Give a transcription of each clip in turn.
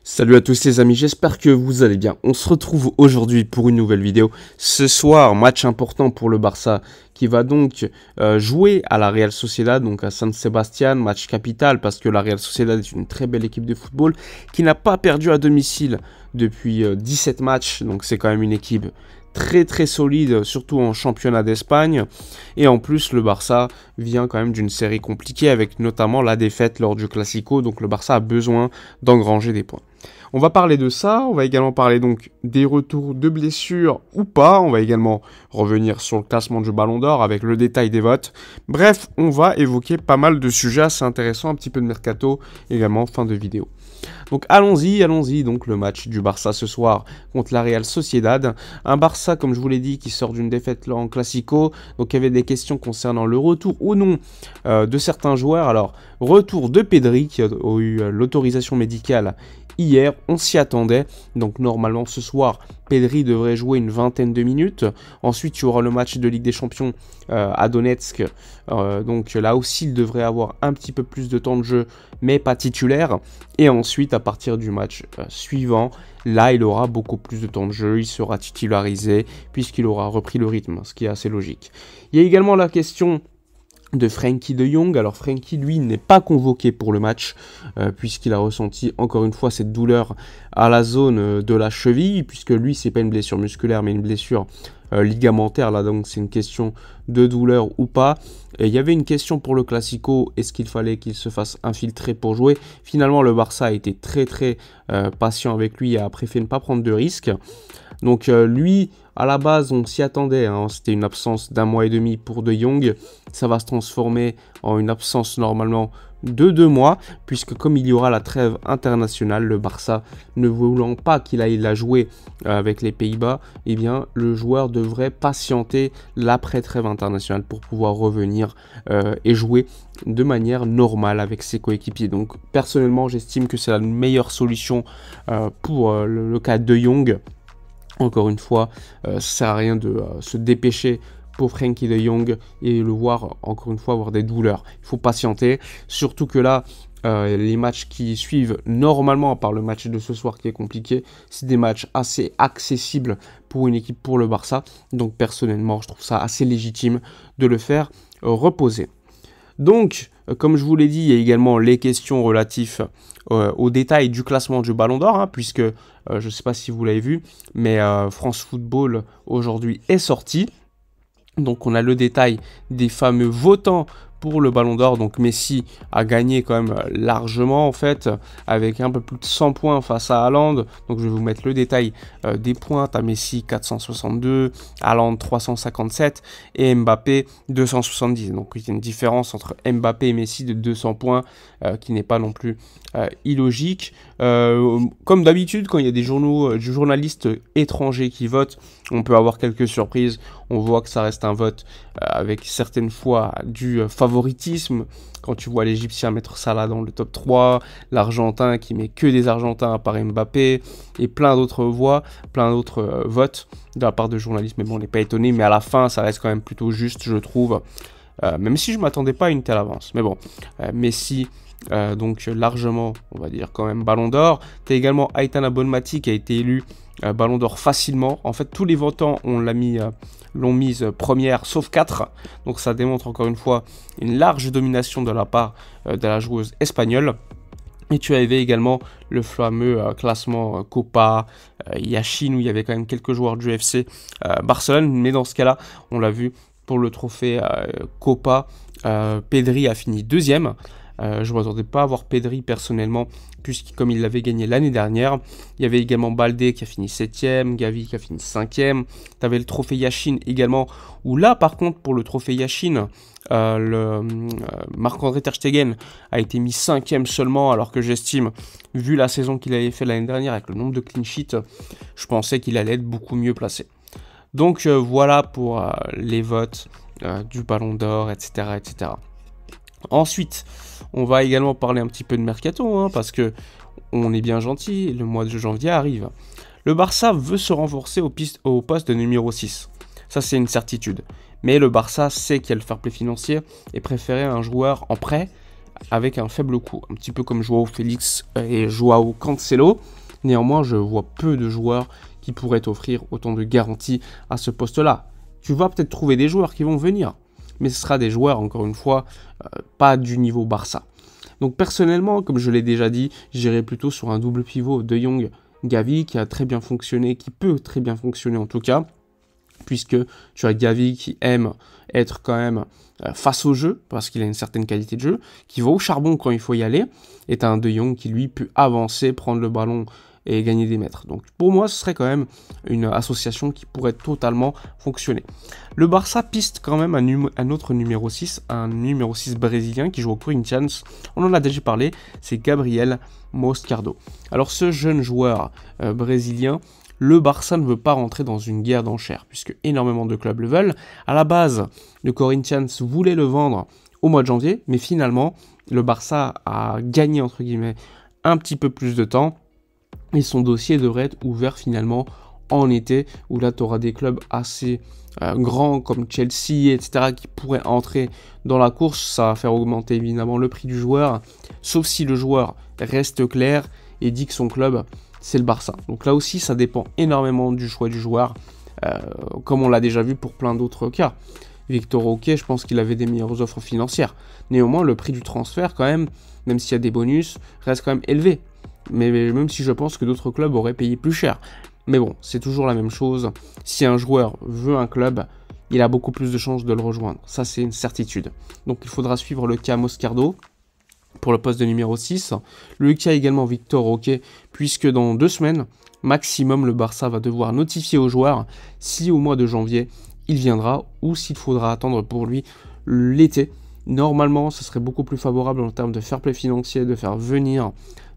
Salut à tous les amis, j'espère que vous allez bien. On se retrouve aujourd'hui pour une nouvelle vidéo. Ce soir, match important pour le Barça qui va donc jouer à la Real Sociedad, donc à San Sebastián, match capital parce que la Real Sociedad est une très belle équipe de football qui n'a pas perdu à domicile depuis 17 matchs, donc c'est quand même une équipe très solide, surtout en championnat d'Espagne. Et en plus, le Barça vient quand même d'une série compliquée avec notamment la défaite lors du Classico, donc le Barça a besoin d'engranger des points. On va parler de ça, on va également parler donc des retours de blessures ou pas, on va également revenir sur le classement du Ballon d'Or avec le détail des votes. Bref, on va évoquer pas mal de sujets assez intéressants, un petit peu de mercato également, fin de vidéo. Donc allons-y, donc le match du Barça ce soir contre la Real Sociedad. Un Barça, comme je vous l'ai dit, qui sort d'une défaite en Classico. Donc il y avait des questions concernant le retour ou non de certains joueurs. Alors, retour de Pedri qui a eu l'autorisation médicale hier, on s'y attendait. Donc normalement ce soir, Pedri devrait jouer une vingtaine de minutes. Ensuite, il y aura le match de Ligue des Champions à Donetsk. Donc là aussi, il devrait avoir un petit peu plus de temps de jeu, mais pas titulaire. Et ensuite, à partir du match suivant, là, il aura beaucoup plus de temps de jeu. Il sera titularisé puisqu'il aura repris le rythme, ce qui est assez logique. Il y a également la question de Frenkie de Jong. Alors Frenkie, lui, n'est pas convoqué pour le match puisqu'il a ressenti encore une fois cette douleur à la zone de la cheville, puisque lui, c'est pas une blessure musculaire mais une blessure ligamentaire, là, donc c'est une question de douleur ou pas. Et il y avait une question pour le Classico, est-ce qu'il fallait qu'il se fasse infiltrer pour jouer? Finalement, le Barça a été très patient avec lui et a préféré ne pas prendre de risques. Donc lui, à la base, on s'y attendait, hein. C'était une absence d'1 mois et demi pour De Jong. Ça va se transformer en une absence normalement de 2 mois, puisque comme il y aura la trêve internationale, le Barça, ne voulant pas qu'il aille la jouer avec les Pays-Bas, eh bien, le joueur devrait patienter l'après-trêve internationale pour pouvoir revenir et jouer de manière normale avec ses coéquipiers. Donc, personnellement, j'estime que c'est la meilleure solution pour le cas de De Jong. Encore une fois, ça sert à rien de se dépêcher pour Frenkie de Jong et le voir, encore une fois, avoir des douleurs. Il faut patienter, surtout que là, les matchs qui suivent, normalement, à part le match de ce soir qui est compliqué, c'est des matchs assez accessibles pour une équipe, pour le Barça. Donc, personnellement, je trouve ça assez légitime de le faire reposer. Donc, comme je vous l'ai dit, il y a également les questions relatives aux détails du classement du Ballon d'Or, hein, puisque, je ne sais pas si vous l'avez vu, mais France Football aujourd'hui est sorti. Donc on a le détail des fameux votants pour le Ballon d'Or. Donc Messi a gagné quand même largement en fait, avec un peu plus de 100 points face à Haaland. Donc je vais vous mettre le détail des points. Tu as Messi 462, Haaland 357 et Mbappé 270. Donc il y a une différence entre Mbappé et Messi de 200 points qui n'est pas non plus illogique. Comme d'habitude, quand il y a des journalistes étrangers qui votent, on peut avoir quelques surprises. On voit que ça reste un vote avec certaines fois du favoritisme. Quand tu vois l'Égyptien mettre Salah dans le top 3, l'Argentin qui met que des Argentins à part Mbappé, et plein d'autres voix, plein d'autres votes de la part de journalistes. Mais bon, on n'est pas étonné, mais à la fin, ça reste quand même plutôt juste, je trouve. Même si je ne m'attendais pas à une telle avance. Mais bon, Messi... donc largement, on va dire quand même Ballon d'Or. Tu as également Aitana Bonmati qui a été élu Ballon d'Or facilement. En fait, tous les votants l'ont mise première, sauf 4. Donc ça démontre encore une fois une large domination de la part de la joueuse espagnole. Et tu avais également le fameux classement Copa, Yashin, où il y avait quand même quelques joueurs du FC Barcelone. Mais dans ce cas-là, on l'a vu pour le trophée Copa, Pedri a fini 2e. Je ne m'attendais pas à voir Pedri personnellement, puisque comme il l'avait gagné l'année dernière. Il y avait également Baldé qui a fini 7e, Gavi qui a fini 5e. Tu avais le trophée Yashin également, où là par contre pour le trophée Yashin, Marc-André Ter Stegen a été mis 5e seulement, alors que j'estime, vu la saison qu'il avait fait l'année dernière avec le nombre de clean sheets, je pensais qu'il allait être beaucoup mieux placé. Donc voilà pour les votes du Ballon d'Or, etc. etc. Ensuite, on va également parler un petit peu de mercato, hein, parce que on est bien gentil, le mois de janvier arrive. Le Barça veut se renforcer au poste de numéro 6. Ça, c'est une certitude. Mais le Barça sait qu'il y a le fair play financier et préférait un joueur en prêt avec un faible coût, un petit peu comme Joao Félix et Joao Cancelo. Néanmoins, je vois peu de joueurs qui pourraient offrir autant de garanties à ce poste-là. Tu vas peut-être trouver des joueurs qui vont venir, mais ce sera des joueurs, encore une fois, pas du niveau Barça. Donc personnellement, comme je l'ai déjà dit, j'irai plutôt sur un double pivot De Jong, Gavi, qui a très bien fonctionné, qui peut très bien fonctionner en tout cas, puisque tu as Gavi qui aime être quand même face au jeu, parce qu'il a une certaine qualité de jeu, qui va au charbon quand il faut y aller, et tu as un De Jong qui lui peut avancer, prendre le ballon et gagner des mètres. Donc pour moi, ce serait quand même une association qui pourrait totalement fonctionner. Le Barça piste quand même un autre numéro 6, un numéro 6 brésilien qui joue au Corinthians. On en a déjà parlé, c'est Gabriel Moscardo. Alors ce jeune joueur brésilien, le Barça ne veut pas rentrer dans une guerre d'enchères, puisque énormément de clubs le veulent. À la base, le Corinthians voulait le vendre au mois de janvier, mais finalement, le Barça a gagné, entre guillemets, un petit peu plus de temps, et son dossier devrait être ouvert finalement en été, où là tu auras des clubs assez grands comme Chelsea, etc., qui pourraient entrer dans la course. Ça va faire augmenter évidemment le prix du joueur, sauf si le joueur reste clair et dit que son club, c'est le Barça. Donc là aussi, ça dépend énormément du choix du joueur, comme on l'a déjà vu pour plein d'autres cas. Victor Roque, je pense qu'il avait des meilleures offres financières. Néanmoins, le prix du transfert, quand même s'il y a des bonus, reste quand même élevé. Mais même si je pense que d'autres clubs auraient payé plus cher. Mais bon, c'est toujours la même chose. Si un joueur veut un club, il a beaucoup plus de chances de le rejoindre. Ça, c'est une certitude. Donc il faudra suivre le cas Moscardo pour le poste de numéro 6. Le cas également Victor Roque, puisque dans 2 semaines, maximum, le Barça va devoir notifier au joueur si au mois de janvier, il viendra ou s'il faudra attendre pour lui l'été. Normalement, ce serait beaucoup plus favorable en termes de fair play financier de faire venir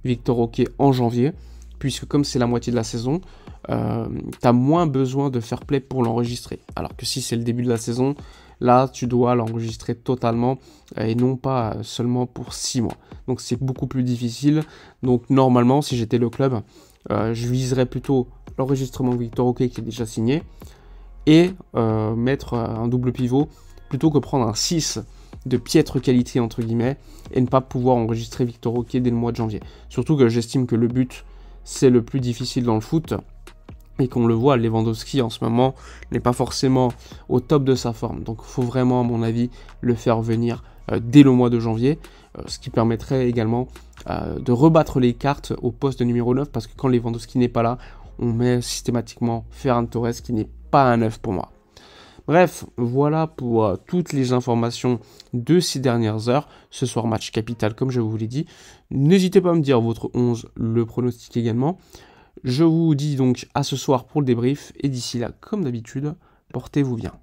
Victor Roque en janvier, puisque comme c'est la moitié de la saison, tu as moins besoin de fair play pour l'enregistrer. Alors que si c'est le début de la saison, là, tu dois l'enregistrer totalement et non pas seulement pour 6 mois. Donc c'est beaucoup plus difficile. Donc normalement, si j'étais le club, je viserais plutôt l'enregistrement de Victor Roque qui est déjà signé et mettre un double pivot plutôt que prendre un 6 de piètre qualité entre guillemets et ne pas pouvoir enregistrer Victor Roque dès le mois de janvier. Surtout que j'estime que le but c'est le plus difficile dans le foot et qu'on le voit, Lewandowski en ce moment n'est pas forcément au top de sa forme. Donc il faut vraiment à mon avis le faire venir dès le mois de janvier, ce qui permettrait également de rebattre les cartes au poste de numéro 9 parce que quand Lewandowski n'est pas là, on met systématiquement Ferran Torres qui n'est pas un 9 pour moi. Bref, voilà pour toutes les informations de ces dernières heures. Ce soir, match capital, comme je vous l'ai dit. N'hésitez pas à me dire votre 11, le pronostic également. Je vous dis donc à ce soir pour le débrief. Et d'ici là, comme d'habitude, portez-vous bien.